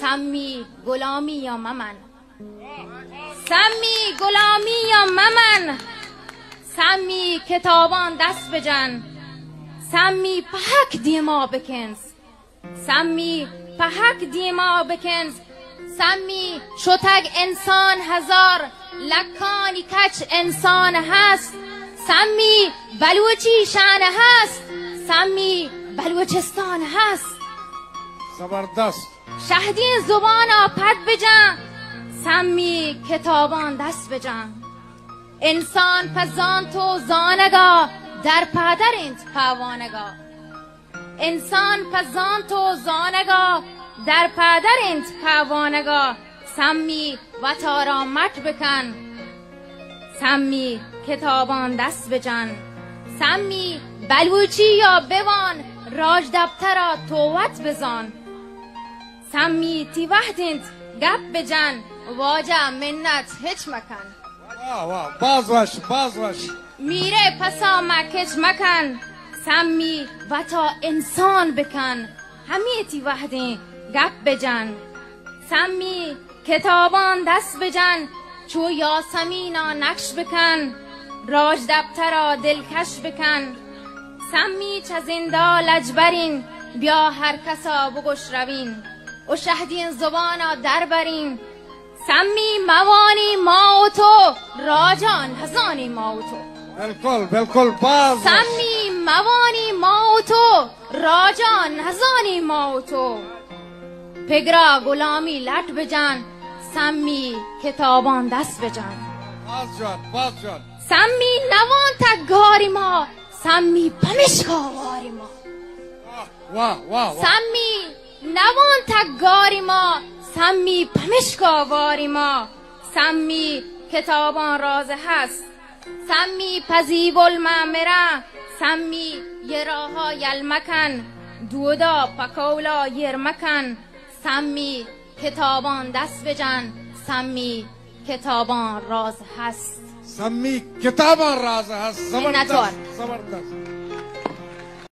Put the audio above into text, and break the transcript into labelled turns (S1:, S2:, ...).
S1: سمی غلامی یا ممن، سمی غلامی یا ممن، سمی کتابان دست بجن، سمی پهک دیما بکنز، سمی پهک دیما بکنز، سمی شتگ انسان هزار، لکانی کچ انسان هست، سمی بلوچی شان هست، سمی بلوچستان هست.
S2: زبردست.
S1: شهدین زبان پد بجن، سمی کتابان دست بجن. انسان پزان تو زانگا در پدر انت پوانگا، انسان پزان تو زانگا در پدر انت پوانگا، سمی و تارا مت بکن، سمی کتابان دست بجن، سمی بلوچی یا بوان راج دبترا توت بزان، سمی تی وقت انت گپ بجن واجه منت هیچ مکن.
S2: باز باش
S1: میره پسا مکش مکن، سمی و تا انسان بکن، همی تی وحدی گپ بجن، سمی کتابان دست بجن، چو یاسمینا نقش بکن، راج دبترا دلکش بکن، سمی چه زندا لجبرین، بیا هر کسا بگوش روین، و شهدین زبانا در برین، سمی موانی ما و تو راجان هزانی ما و تو.
S2: بالکل باز.
S1: سمی موانی ما و تو راجان هزانی ما و تو، پگرا غلامی لٹ بجن، سمی کتابان دست بجن.
S2: باز جان.
S1: سمی نوان تگاری ما، سمی پمشکاواری ما. سمی نوان تگاری ما، سمی پمشکاواری ما، سمی کتابان راز هست، سمی پذیب المعمره، سمی یراها یلمکن، دودا پکولا یرمکن، سمی کتابان دست بجن، سمی کتابان راز هست،
S2: سمی کتابان راز هست. زبردست.